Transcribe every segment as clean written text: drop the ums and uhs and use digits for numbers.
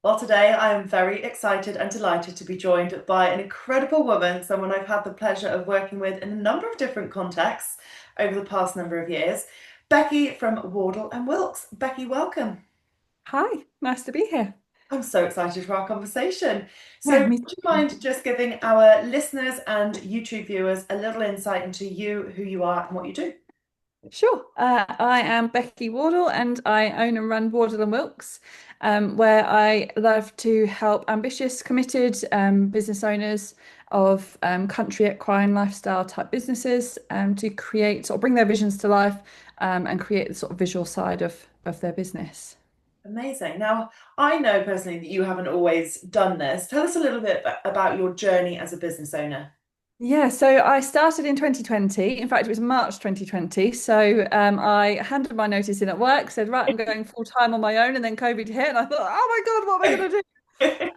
Well, today I am very excited and delighted to be joined by an incredible woman, someone I've had the pleasure of working with in a number of different contexts over the past number of years, Becky from Wardle and Wilks. Becky, welcome. Hi, nice to be here. I'm so excited for our conversation. Yeah, So, me would you too. mind just giving our listeners and YouTube viewers a little insight into you, who you are, and what you do? Sure. I am Becky Wardle and I own and run Wardle and Wilks, where I love to help ambitious, committed business owners of country equine lifestyle type businesses to create or bring their visions to life and create the sort of visual side of their business. Amazing. Now, I know personally that you haven't always done this. Tell us a little bit about your journey as a business owner. Yeah, so I started in 2020. In fact, it was March 2020. So I handed my notice in at work, said, right, I'm going full time on my own. And then COVID hit, and I thought, oh my God, what am I going to do?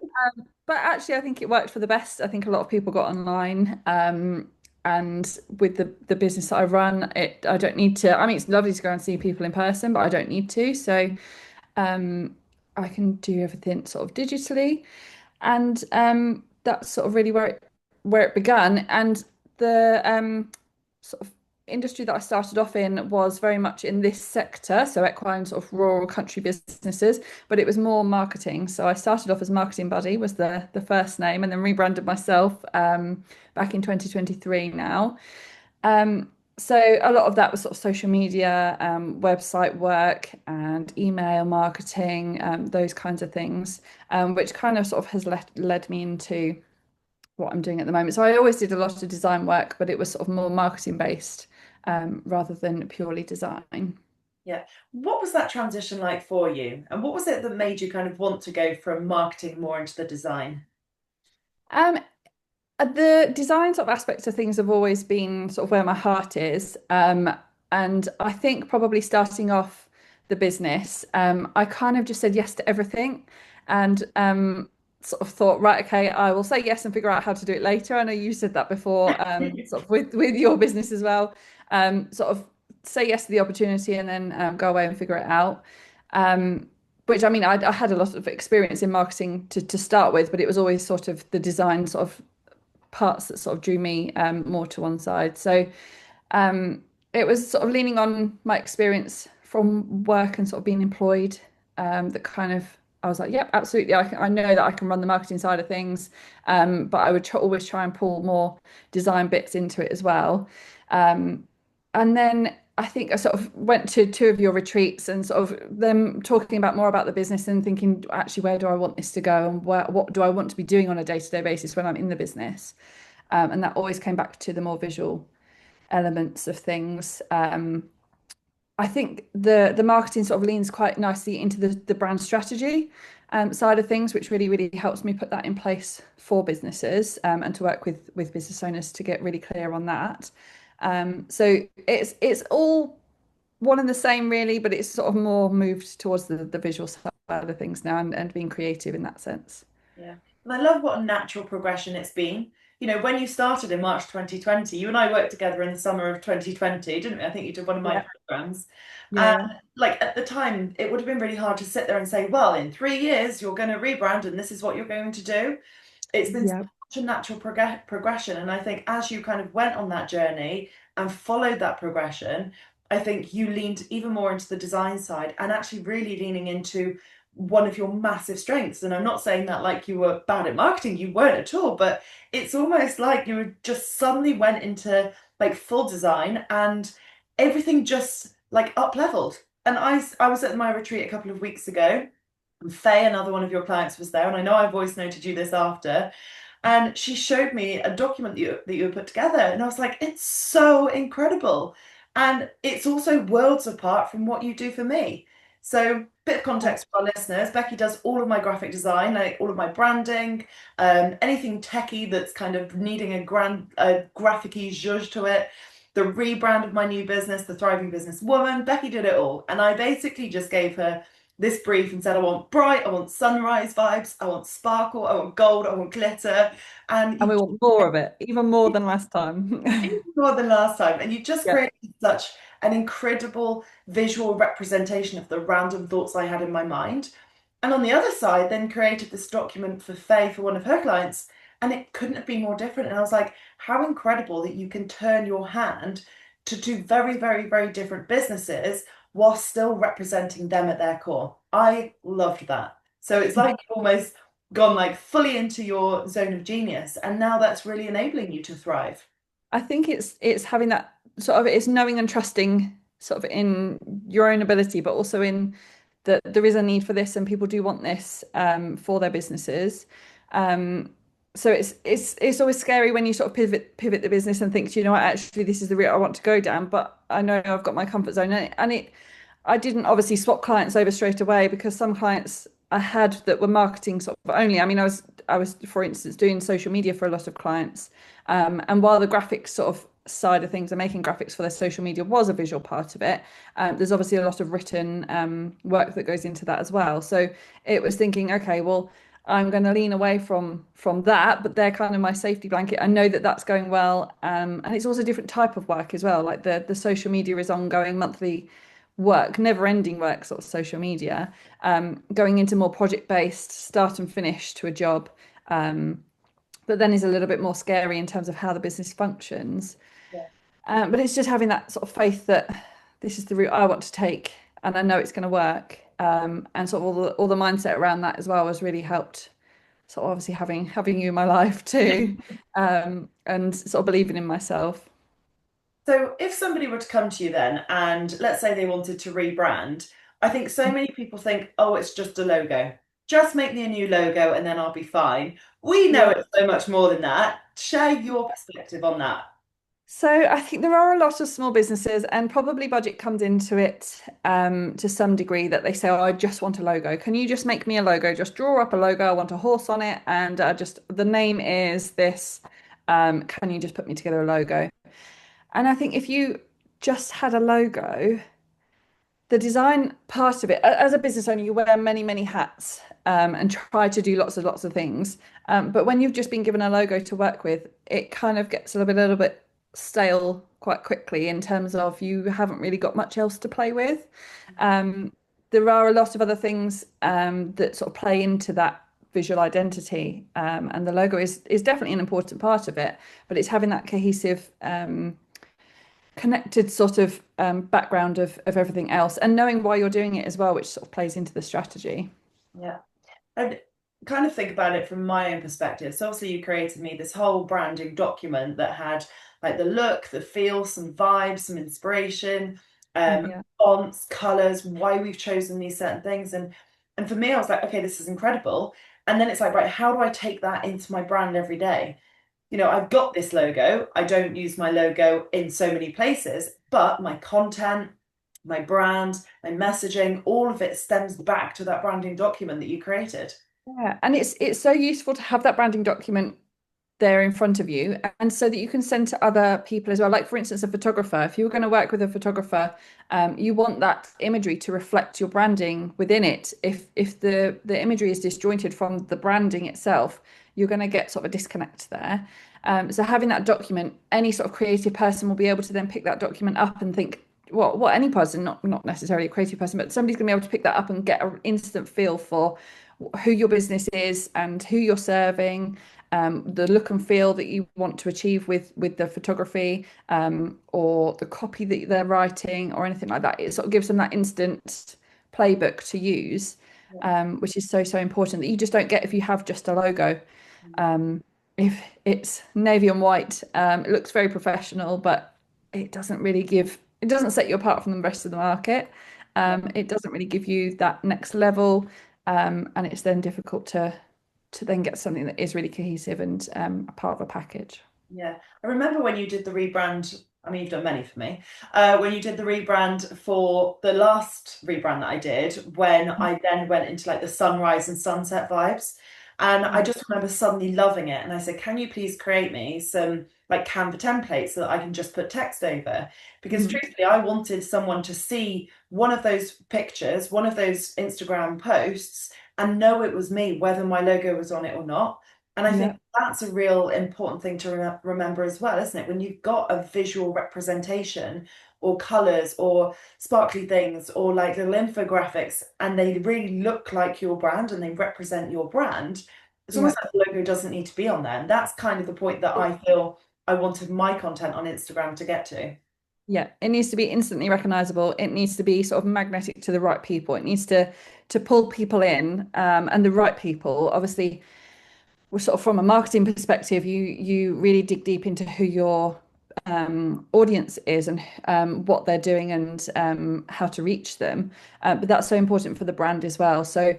But actually, I think it worked for the best. I think a lot of people got online. And with the business that I run, I don't need to. I mean, it's lovely to go and see people in person, but I don't need to. So um, I can do everything sort of digitally. And that's sort of really where it began. And the sort of industry that I started off in was very much in this sector, so equine sort of rural country businesses, but it was more marketing. So I started off as marketing buddy was the first name, and then rebranded myself back in 2023 now. So a lot of that was sort of social media, website work and email marketing, those kinds of things, which kind of sort of has led me into what I'm doing at the moment. So I always did a lot of design work, but it was sort of more marketing based, rather than purely design. Yeah. What was that transition like for you? And what was it that made you kind of want to go from marketing more into the design? Um, the design sort of aspects of things have always been sort of where my heart is. And I think probably starting off the business, I kind of just said yes to everything and sort of thought, right, okay, I will say yes and figure out how to do it later. I know you said that before, sort of with your business as well. Sort of say yes to the opportunity and then go away and figure it out. Which I mean, I had a lot of experience in marketing to start with, but it was always sort of the design sort of parts that sort of drew me more to one side. So um, it was sort of leaning on my experience from work and sort of being employed, that kind of I was like, yep, absolutely. I know that I can run the marketing side of things, but I would always try and pull more design bits into it as well. Um, and then I think I sort of went to two of your retreats and sort of them talking about more about the business and thinking, actually, where do I want this to go and what do I want to be doing on a day-to-day basis when I'm in the business? And that always came back to the more visual elements of things. I think the marketing sort of leans quite nicely into the brand strategy side of things, which really helps me put that in place for businesses, and to work with business owners to get really clear on that. So it's all one and the same really, but it's sort of more moved towards the visual side of things now and being creative in that sense. Yeah. And I love what a natural progression it's been. You know, when you started in March 2020, you and I worked together in the summer of 2020, didn't we? I think you did one of my Yeah, programs. And yeah, like at the time, it would have been really hard to sit there and say, well, in 3 years, you're going to rebrand and this is what you're going to do. It's been yeah. such a natural progression. And I think as you kind of went on that journey and followed that progression, I think you leaned even more into the design side and actually really leaning into one of your massive strengths. And I'm not saying that like you were bad at marketing, you weren't at all, but it's almost like you just suddenly went into like full design and everything just like up leveled. And I was at my retreat a couple of weeks ago. And Faye, another one of your clients, was there, and I know I voice noted you this after. And she showed me a document that you had put together, and I was like, it's so incredible. And it's also worlds apart from what you do for me. So, bit of context for our listeners. Becky does all of my graphic design, like all of my branding, anything techie that's kind of needing a graphic-y zhuzh to it. The rebrand of my new business, the Thriving Business Woman. Becky did it all. And I basically just gave her this brief and said, I want bright, I want sunrise vibes, I want sparkle, I want gold, I want glitter. And And you we want more of it, even more than last time. more than last time. And you just Yeah. created such an incredible visual representation of the random thoughts I had in my mind. And on the other side, then created this document for Faye for one of her clients, and it couldn't have been more different. And I was like, how incredible that you can turn your hand to two very, very, very different businesses while still representing them at their core. I loved that. So it's like you've almost gone like fully into your zone of genius, and now that's really enabling you to thrive. I think it's having that sort of it's knowing and trusting sort of in your own ability, but also in that there is a need for this and people do want this for their businesses. Um, so it's always scary when you sort of pivot the business and think, you know what, actually this is the route I want to go down, but I know I've got my comfort zone and it I didn't obviously swap clients over straight away because some clients I had that were marketing sort of only. I mean, I was for instance doing social media for a lot of clients, and while the graphics sort of side of things and making graphics for their social media was a visual part of it, there's obviously a lot of written work that goes into that as well. So it was thinking, okay, well, I'm going to lean away from that, but they're kind of my safety blanket. I know that that's going well, and it's also a different type of work as well. Like the social media is ongoing monthly work, never ending work, sort of social media, going into more project based, start and finish to a job. But then is a little bit more scary in terms of how the business functions. Yeah. But it's just having that sort of faith that this is the route I want to take and I know it's going to work. And sort of all the mindset around that as well has really helped. So obviously having you in my life too, and sort of believing in myself. So if somebody were to come to you then and let's say they wanted to rebrand, I think so many people think, oh, it's just a logo. Just make me a new logo and then I'll be fine. We know Yeah. it's so much more than that. Share your perspective on that. So I think there are a lot of small businesses, and probably budget comes into it to some degree that they say, "Oh, I just want a logo. Can you just make me a logo? Just draw up a logo. I want a horse on it, and just the name is this. Can you just put me together a logo?" And I think if you just had a logo, the design part of it, as a business owner, you wear many, many hats and try to do lots of things. But when you've just been given a logo to work with, it kind of gets little bit stale quite quickly in terms of you haven't really got much else to play with. Um, there are a lot of other things that sort of play into that visual identity, and the logo is definitely an important part of it. But it's having that cohesive connected sort of background of everything else and knowing why you're doing it as well, which sort of plays into the strategy. Yeah. And kind of think about it from my own perspective. So obviously you created me this whole branding document that had like the look, the feel, some vibes, some inspiration, Yeah. fonts, colors, why we've chosen these certain things. And for me, I was like, okay, this is incredible. And then it's like, right, how do I take that into my brand every day? I've got this logo. I don't use my logo in so many places, but my content, my brand, my messaging, all of it stems back to that branding document that you created. Yeah, and it's so useful to have that branding document there in front of you, and so that you can send to other people as well. Like for instance, a photographer. If you're going to work with a photographer, you want that imagery to reflect your branding within it. If the imagery is disjointed from the branding itself, you're going to get sort of a disconnect there. So having that document, any sort of creative person will be able to then pick that document up and think, what any person, not necessarily a creative person, but somebody's going to be able to pick that up and get an instant feel for who your business is and who you're serving, the look and feel that you want to achieve with the photography, or the copy that they're writing or anything like that. It sort of gives them that instant playbook to use, Yeah. which is so important that you just don't get if you have just a logo. Um, if it's navy and white, it looks very professional, but it doesn't set you apart from the rest of the market. Yeah. It doesn't really give you that next level, and it's then difficult to then get something that is really cohesive and a part of a package. Yeah. I remember when you did the rebrand. I mean, you've done many for me. When you did the rebrand for the last rebrand that I did, when I then went into like the sunrise and sunset vibes. And I Yeah. just remember suddenly loving it. And I said, can you please create me some like Canva templates so that I can just put text over? Because Mhm. truthfully, I wanted someone to see one of those pictures, one of those Instagram posts, and know it was me, whether my logo was on it or not. And I think Yeah. that's a real important thing to remember as well, isn't it? When you've got a visual representation or colors or sparkly things or like little infographics, and they really look like your brand and they represent your brand, it's Yeah. almost like the logo doesn't need to be on there. And that's kind of the point that I feel I wanted my content on Instagram to get to. Yeah, it needs to be instantly recognizable. It needs to be sort of magnetic to the right people. It needs to pull people in, and the right people. Obviously, we're sort of from a marketing perspective, you really dig deep into who your audience is and what they're doing and how to reach them. But that's so important for the brand as well. So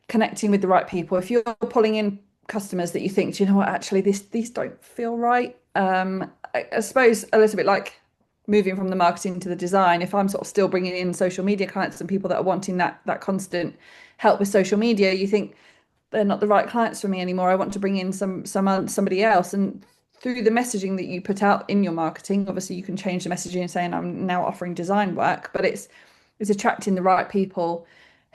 connecting with the right people. If you're pulling in customers that you think, do you know what, actually these don't feel right. I suppose a little bit like moving from the marketing to the design. If I'm sort of still bringing in social media clients and people that are wanting that constant help with social media, you think they're not the right clients for me anymore. I want to bring in somebody else. And through the messaging that you put out in your marketing, obviously you can change the messaging and saying I'm now offering design work, but it's attracting the right people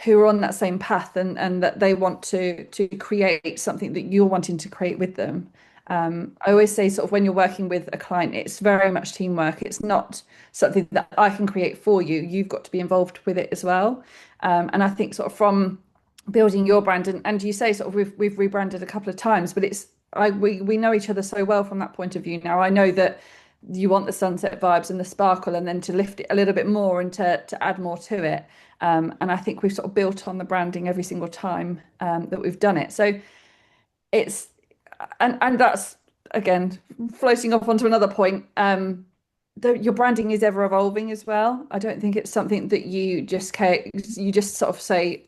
who are on that same path and that they want to create something that you're wanting to create with them. I always say sort of when you're working with a client, it's very much teamwork. It's not something that I can create for you. You've got to be involved with it as well. And I think sort of from building your brand and you say sort of we've rebranded a couple of times, but we know each other so well from that point of view now. I know that you want the sunset vibes and the sparkle and then to lift it a little bit more and to add more to it. And I think we've sort of built on the branding every single time that we've done it. So it's and that's again floating off onto another point. Your branding is ever evolving as well. I don't think it's something that you just sort of say,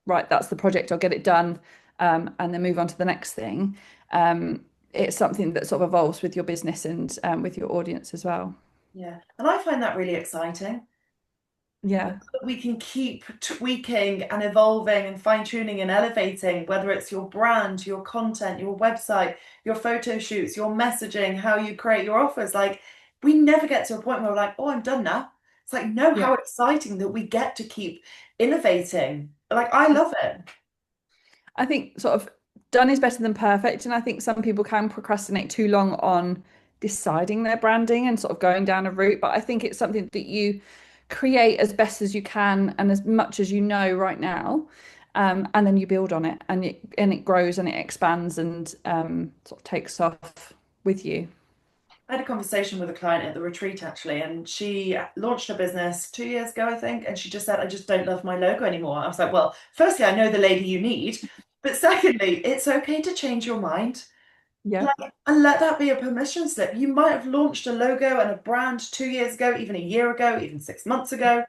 right, that's the project, I'll get it done, and then move on to the next thing. It's something that sort of evolves with your business and with your audience as well. Yeah. And I find that really exciting. Yeah, We can keep tweaking and evolving and fine-tuning and elevating, whether it's your brand, your content, your website, your photo shoots, your messaging, how you create your offers. Like, we never get to a point where we're like, oh, I'm done now. It's like, no, yeah. how exciting that we get to keep innovating. Like, I love it. I think sort of done is better than perfect, and I think some people can procrastinate too long on deciding their branding and sort of going down a route. But I think it's something that you create as best as you can and as much as you know right now, and then you build on it, and it grows and it expands and sort of takes off with you. I had a conversation with a client at the retreat actually, and she launched her business 2 years ago, I think, and she just said, I just don't love my logo anymore. I was like, well, firstly, I know the lady you need, but secondly, it's okay to change your mind. Yeah, Like, and let that be a permission slip. You might have launched a logo and a brand 2 years ago, even a year ago, even 6 months ago.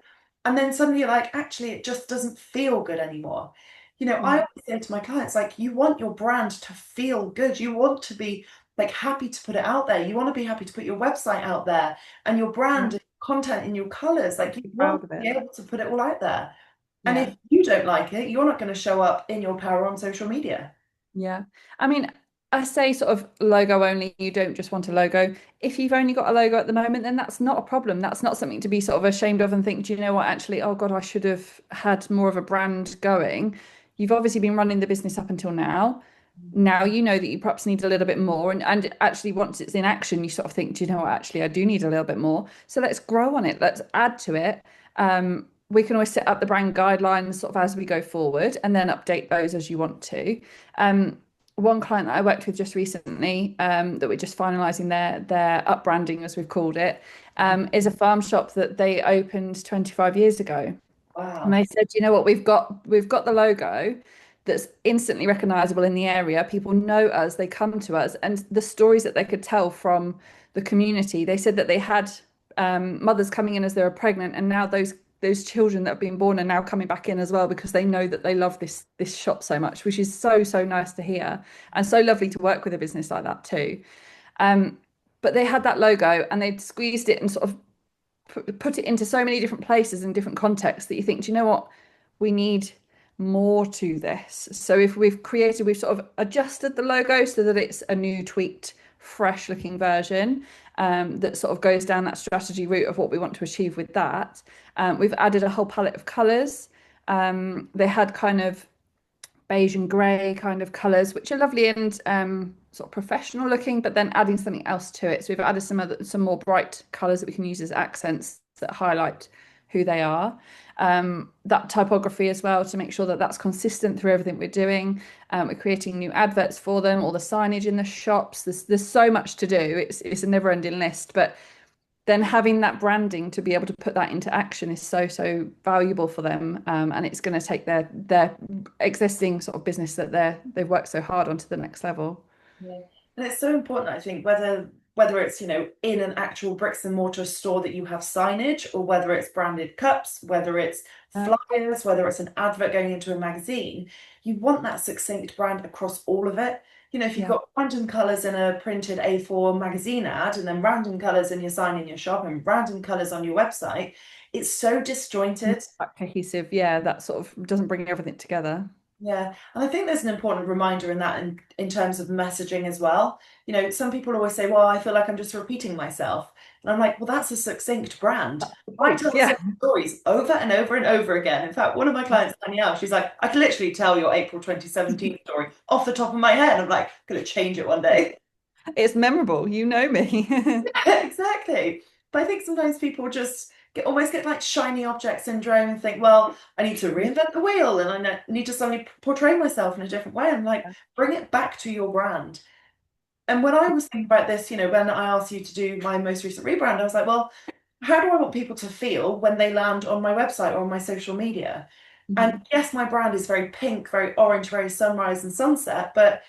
And then suddenly you're like, actually, it just doesn't feel good anymore. I yeah, always say to my clients, like, you want your brand to feel good. You want to be like happy to put it out there. You want to be happy to put your website out there and your yeah. brand and content in your colors. Like, you Be want proud of to be it. able to put it all out there. And Yeah. if you don't like it, you're not going to show up in your power on social media. Yeah. I mean, I say sort of logo only, you don't just want a logo. If you've only got a logo at the moment, then that's not a problem. That's not something to be sort of ashamed of and think, do you know what, actually, oh God, I should have had more of a brand going. You've obviously been running the business up until now. Now you know that you perhaps need a little bit more. And actually, once it's in action, you sort of think, do you know what, actually, I do need a little bit more. So let's grow on it. Let's add to it. We can always set up the brand guidelines sort of as we go forward and then update those as you want to. Um, One client that I worked with just recently, that we're just finalising their up branding, as we've called it, is a farm shop that they opened 25 years ago. And Wow. they said, you know what, we've got the logo that's instantly recognizable in the area. People know us, they come to us, and the stories that they could tell from the community. They said that they had mothers coming in as they were pregnant, and now those children that have been born are now coming back in as well because they know that they love this shop so much, which is so nice to hear and so lovely to work with a business like that too. Um, but they had that logo and they'd squeezed it and sort of put it into so many different places and different contexts that you think, do you know what? We need more to this. So if we've sort of adjusted the logo so that it's a new, tweaked, fresh looking version that sort of goes down that strategy route of what we want to achieve with that. We've added a whole palette of colours. They had kind of beige and grey kind of colours, which are lovely and sort of professional looking, but then adding something else to it. So we've added some more bright colours that we can use as accents. that highlight who they are. That typography as well to make sure that that's consistent through everything we're doing. We're creating new adverts for them, all the signage in the shops. There's so much to do. It's a never-ending list, but then having that branding to be able to put that into action is so valuable for them, and it's going to take their existing sort of business that they've worked so hard on to the next level. Yeah. And it's so important, I think, whether it's, in an actual bricks and mortar store that you have signage, or whether it's branded cups, whether it's Uh, flyers, whether it's an advert going into a magazine, you want that succinct brand across all of it. If you've yeah, got random colours in a printed A4 magazine ad, and then random colours in your sign in your shop, and random colours on your website, it's so disjointed. that cohesive, yeah, that sort of doesn't bring everything together. Yeah, and I think there's an important reminder in that in terms of messaging as well. Some people always say, well, I feel like I'm just repeating myself. And I'm like, well, that's a succinct brand. The I point, tell the yeah. same stories over and over and over again. In fact, one of my clients, Danielle, she's like, I can literally tell your April 2017 story off the top of my head. I'm like, I'm going to change it one day. It's memorable, you know me. Exactly. But I think sometimes people just always get like shiny object syndrome and think, well, I need to reinvent the wheel and need to suddenly portray myself in a different way. I'm like, bring it back to your brand. And when I was thinking about this, when I asked you to do my most recent rebrand, I was like, well, how do I want people to feel when they land on my website or on my social media? And Mhm. yes, my brand is very pink, very orange, very sunrise and sunset, but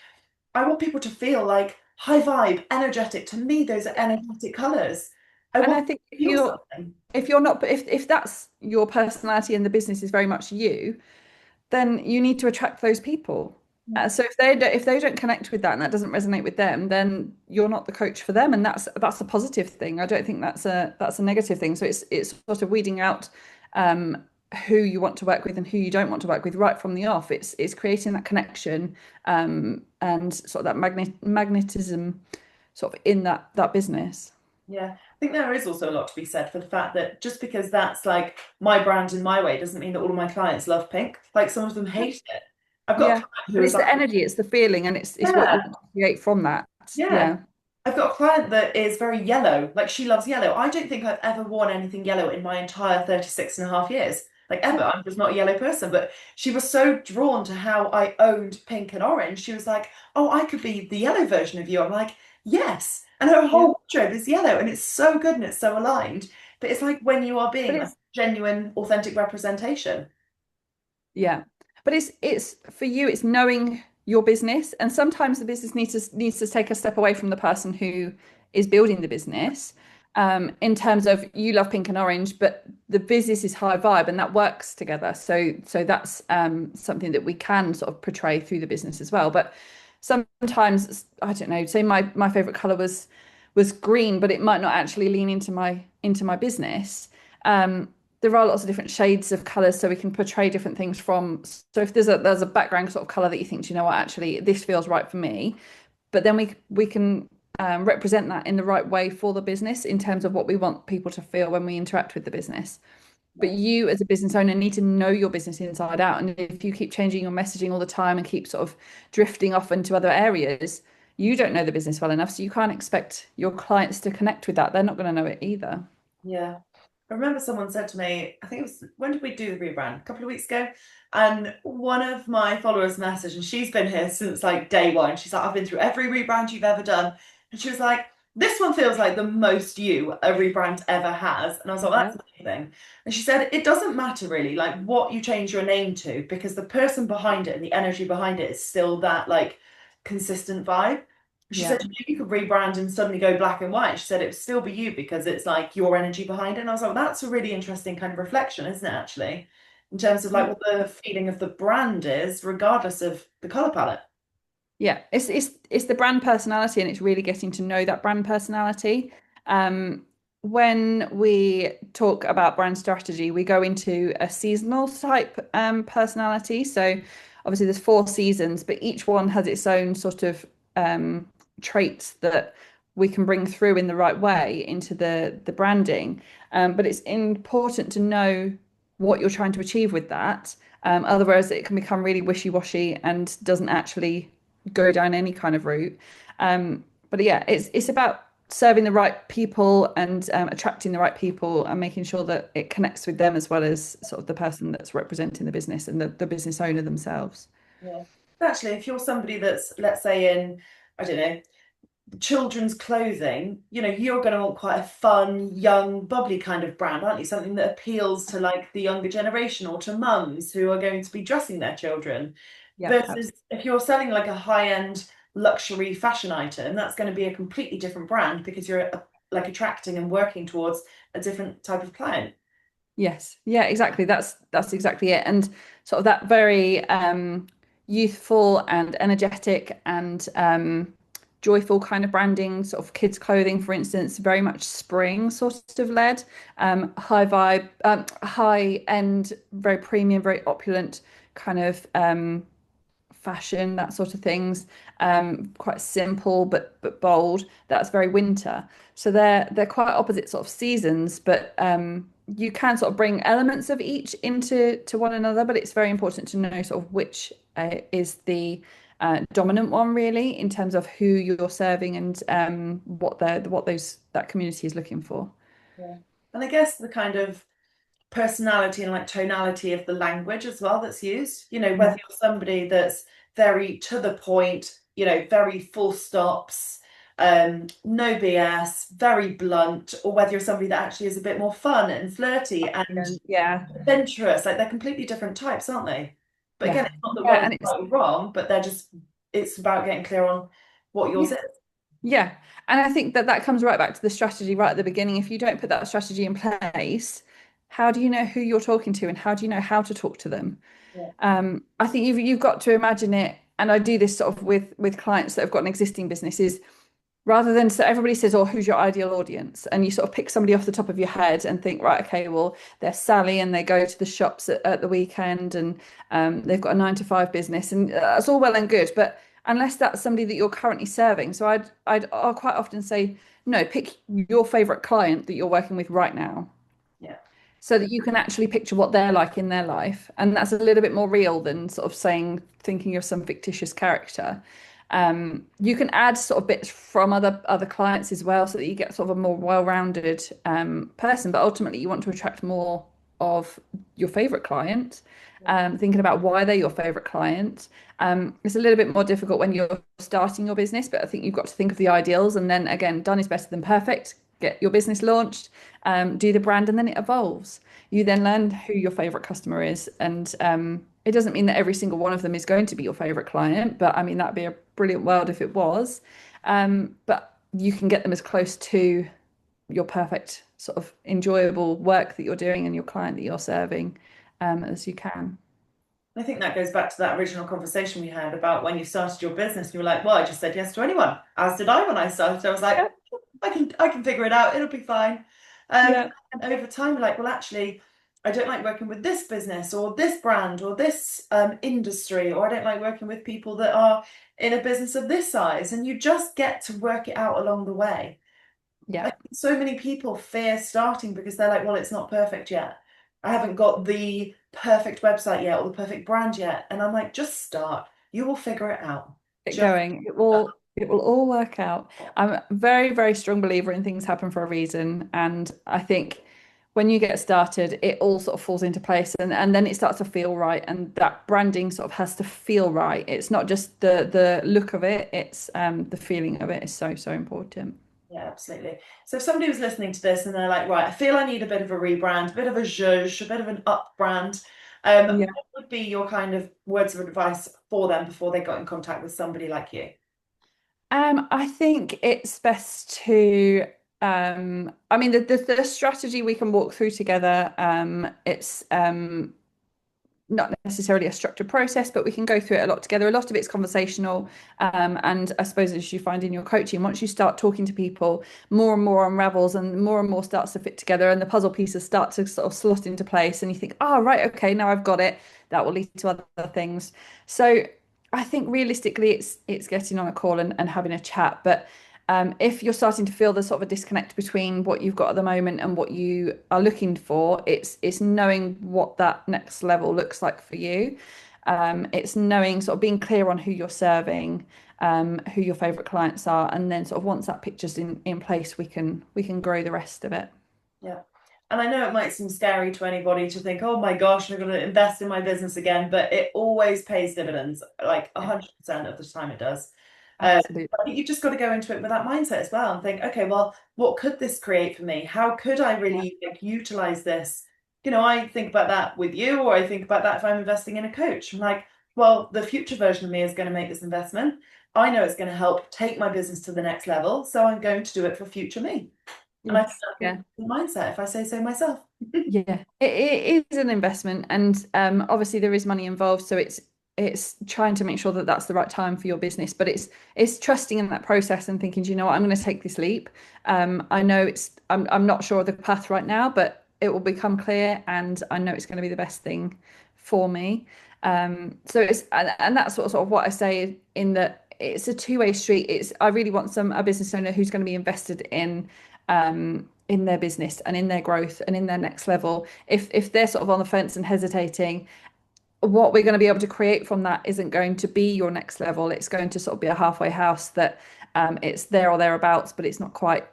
I want people to feel like high vibe, energetic. To me, those are energetic colors. I And want I them think to feel something. if you're not if that's your personality and the business is very much you, then you need to attract those people. So if they don't connect with that and that doesn't resonate with them, then you're not the coach for them, and that's a positive thing. I don't think that's a negative thing. So it's sort of weeding out um, who you want to work with and who you don't want to work with right from the off. It's creating that connection and sort of that magnetism sort of in that business. Yeah, I think there is also a lot to be said for the fact that just because that's like my brand in my way doesn't mean that all of my clients love pink. Like some of them hate it. I've got a Yeah, client who but is it's like, the energy, it's the feeling, and it's what you yeah, want to create from that. yeah. Yeah. I've got a client that is very yellow. Like she loves yellow. I don't think I've ever worn anything yellow in my entire 36 and a half years. Like ever. I'm just not a yellow person. But she was so drawn to how I owned pink and orange. She was like, oh, I could be the yellow version of you. I'm like, yes. And her Yeah. whole wardrobe is yellow and it's so good and it's so aligned. But it's like when you are But being like it's genuine, authentic representation. Yeah. But it's for you, it's knowing your business. And sometimes the business needs to take a step away from the person who is building the business. In terms of you love pink and orange, but the business is high vibe and that works together. So that's something that we can sort of portray through the business as well. But sometimes, I don't know, say my favorite color was green, but it might not actually lean into my business. Um, there are lots of different shades of colors so we can portray different things from. So if there's a background sort of color that you think, "Do you know what, actually this feels right for me," but then we can represent that in the right way for the business in terms of what we want people to feel when we interact with the business. But Yeah. you as a business owner need to know your business inside out, and if you keep changing your messaging all the time and keep sort of drifting off into other areas, you don't know the business well enough, so you can't expect your clients to connect with that. They're not going to know it either. Yeah. I remember someone said to me, I think it was, when did we do the rebrand? A couple of weeks ago. And one of my followers messaged, and she's been here since like day one. She's like, I've been through every rebrand you've ever done. And she was like, this one feels like the most you a rebrand ever has. And I was like, Yeah. that's amazing. And she said, it doesn't matter really, like what you change your name to, because the person behind it and the energy behind it is still that like consistent vibe. She Yeah. said you could rebrand and suddenly go black and white. She said it would still be you because it's like your energy behind it. And I was like, that's a really interesting kind of reflection, isn't it, actually? In terms of like what the feeling of the brand is, regardless of the color palette. Yeah, it's the brand personality, and it's really getting to know that brand personality. Um, when we talk about brand strategy, we go into a seasonal type personality. So obviously there's 4 seasons, but each one has its own sort of um, traits that we can bring through in the right way into the branding. But it's important to know what you're trying to achieve with that. Otherwise, it can become really wishy-washy and doesn't actually go down any kind of route. But yeah, it's about serving the right people and attracting the right people and making sure that it connects with them as well as sort of the person that's representing the business and the business owner themselves. Yeah. Actually, if you're somebody that's, let's say, in, I don't know, children's clothing, you're going to want quite a fun, young, bubbly kind of brand, aren't you? Something that appeals to like the younger generation or to mums who are going to be dressing their children. Yeah, Versus absolutely. if you're selling like a high-end luxury fashion item, that's going to be a completely different brand because you're like attracting and working towards a different type of client. Yes. Yeah, exactly. That's exactly it. And sort of that very youthful and energetic and joyful kind of branding, sort of kids clothing, for instance, very much spring sort of led, high vibe, high end, very premium, very opulent kind of fashion, that sort of things. Quite simple but bold. That's very winter. So they're quite opposite sort of seasons, but you can sort of bring elements of each into one another. But it's very important to know sort of which is the dominant one really in terms of who you're serving and what those that community is looking for. Yeah. And I guess the kind of personality and like tonality of the language as well that's used. Whether Yeah. you're somebody that's very to the point, very full stops, no BS, very blunt, or whether you're somebody that actually is a bit more fun and flirty and Yeah. adventurous. Like they're completely different types, aren't they? But Yeah. again, it's not that Yeah. one is And it's right or wrong, but it's about getting clear on what yours yeah. is. Yeah. And I think that that comes right back to the strategy right at the beginning. If you don't put that strategy in place, how do you know who you're talking to and how do you know how to talk to them? Yeah. I think you've got to imagine it, and I do this sort of with clients that have got an existing business, is rather than so everybody says, oh, who's your ideal audience? And you sort of pick somebody off the top of your head and think, right, okay, well, they're Sally and they go to the shops at the weekend and they've got a 9 to 5 business and that's all well and good. But unless that's somebody that you're currently serving, so I'll quite often say, no, pick your favorite client that you're working with right now Yeah. so that you can actually picture what they're like in their life. And that's a little bit more real than sort of saying, thinking of some fictitious character. You can add sort of bits from other clients as well, so that you get sort of a more well-rounded person. But ultimately, you want to attract more of your favorite client. Thinking about why they're your favorite client. It's a little bit more difficult when you're starting your business, but I think you've got to think of the ideals. And then again, done is better than perfect. Get your business launched, do the brand, and then it evolves. You then learn who your favorite customer is, and it doesn't mean that every single one of them is going to be your favorite client, but I mean, that'd be a brilliant world if it was. But you can get them as close to your perfect sort of enjoyable work that you're doing and your client that you're serving as you can. I think that goes back to that original conversation we had about when you started your business. You were like, "Well, I just said yes to anyone," as did I when I started. I was like, Yeah, I can figure it out. It'll be fine. yeah, And over time, you're like, "Well, actually, I don't like working with this business or this brand or this industry, or I don't like working with people that are in a business of this size." And you just get to work it out along the way. I yeah. think so many people fear starting because they're like, well, it's not perfect yet. I haven't got the perfect website yet or the perfect brand yet. And I'm like, just start. You will figure it out. It Just going. start. It will all work out. I'm a very, very strong believer in things happen for a reason. And I think when you get started, it all sort of falls into place and then it starts to feel right. And that branding sort of has to feel right. It's not just the look of it, it's the feeling of it is so, so important. Yeah, absolutely. So if somebody was listening to this and they're like, right, I feel I need a bit of a rebrand, a bit of a zhuzh, a bit of an up brand, Yeah. what would be your kind of words of advice for them before they got in contact with somebody like you? I think it's best to I mean the strategy we can walk through together. It's not necessarily a structured process, but we can go through it a lot together. A lot of it's conversational. And I suppose as you find in your coaching, once you start talking to people, more and more unravels and more starts to fit together and the puzzle pieces start to sort of slot into place. And you think, oh, right, okay, now I've got it. That will lead to other things. So I think realistically it's getting on a call and having a chat. But if you're starting to feel the sort of a disconnect between what you've got at the moment and what you are looking for, it's knowing what that next level looks like for you. It's knowing, sort of being clear on who you're serving, who your favorite clients are, and then sort of once that picture's in place, we can grow the rest of it. Yeah. And I know it might seem scary to anybody to think, oh my gosh, I'm going to invest in my business again, but it always pays dividends, like Yeah, 100% of the time it does. absolutely. I think you've just got to go into it with that mindset as well and think, okay, well, what could this create for me? How could I Yeah, really like utilize this? I think about that with you, or I think about that if I'm investing in a coach. I'm like, well, the future version of me is going to make this investment. I know it's going to help take my business to the next level, so I'm going to do it for future me. And I think yes, that's yeah. the mindset, if I say so myself. Yeah, it is an investment, and obviously there is money involved, so it's trying to make sure that that's the right time for your business, but it's trusting in that process and thinking, do you know what, I'm going to take this leap. I know I'm not sure of the path right now, but it will become clear, and I know it's going to be the best thing for me. So it's and that's sort of what I say in that it's a two-way street. It's I really want a business owner who's going to be invested in their business and in their growth and in their next level. If they're sort of on the fence and hesitating, what we're going to be able to create from that isn't going to be your next level. It's going to sort of be a halfway house that it's there or thereabouts, but it's not quite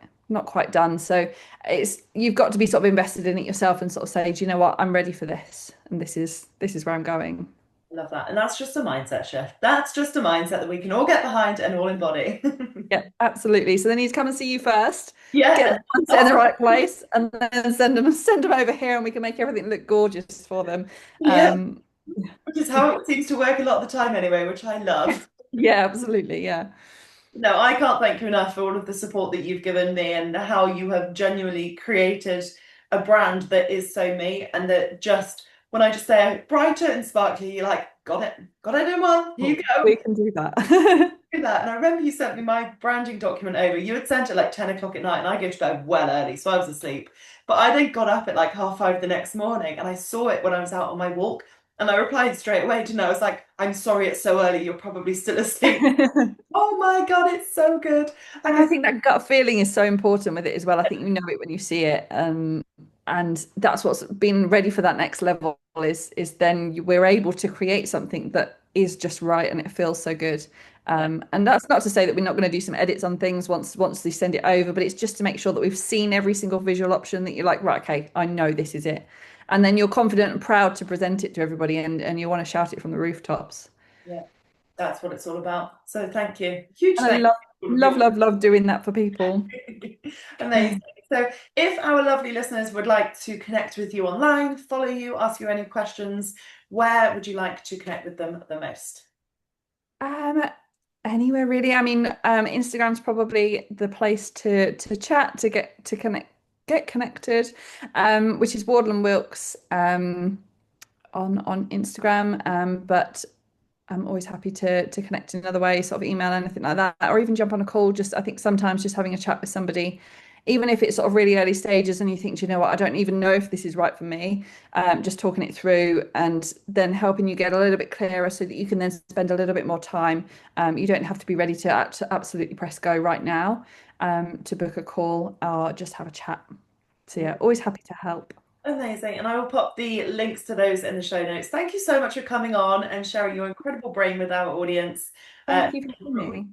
done. So it's you've got to be sort of invested in it yourself and sort of say, do you know what, I'm ready for this, and this is where I'm going. Love that. And that's just a mindset shift. That's just a mindset that we can all get behind and all embody. Yeah, absolutely. So they need to come and see you first, get Yeah. the mindset in the right place, and then send them over here, and we can make everything look gorgeous for them. Yeah. Um, Which is how it seems to work a lot of the time anyway, which I love. yeah, absolutely. Yeah. No, I can't thank you enough for all of the support that you've given me and how you have genuinely created a brand that is so me and that just when I just say brighter and sparkly, you're like, got it in one, here you Well, go. we can do that. Do that. And I remember you sent me my branding document over. You had sent it like 10 o'clock at night, and I go to bed well early, so I was asleep. But I then got up at like 5:30 the next morning and I saw it when I was out on my walk. And I replied straight away, didn't I? I was like, I'm sorry it's so early, you're probably still asleep. Oh my God, it's so good. And And I I think that gut feeling is so important with it as well. I think you know it when you see it. And that's what's been ready for that next level is then we're able to create something that is just right and it feels so good. yeah, And that's not to say that we're not going to do some edits on things once they send it over, but it's just to make sure that we've seen every single visual option that you're like, right, okay, I know this is it. And then you're confident and proud to present it to everybody and you want to shout it from the rooftops. yeah, that's what it's all about. So thank you. Huge And I thank love, you. love, love, love doing that for people. Amazing. So, if our lovely listeners would like to connect with you online, follow you, ask you any questions, where would you like to connect with them the most? Um, Anywhere really. I mean, Instagram's probably the place to chat, to get connected, which is Wardle and Wilks on Instagram. But I'm always happy to connect in another way, sort of email, anything like that, or even jump on a call. Just I think sometimes just having a chat with somebody, even if it's sort of really early stages and you think, "Do you know what, I don't even know if this is right for me," just talking it through and then helping you get a little bit clearer so that you can then spend a little bit more time. You don't have to be ready to absolutely press go right now to book a call or just have a chat. So yeah, always happy to help. Amazing. And I will pop the links to those in the show notes. Thank you so much for coming on and sharing your incredible brain with our audience. Uh, Thank you for having me.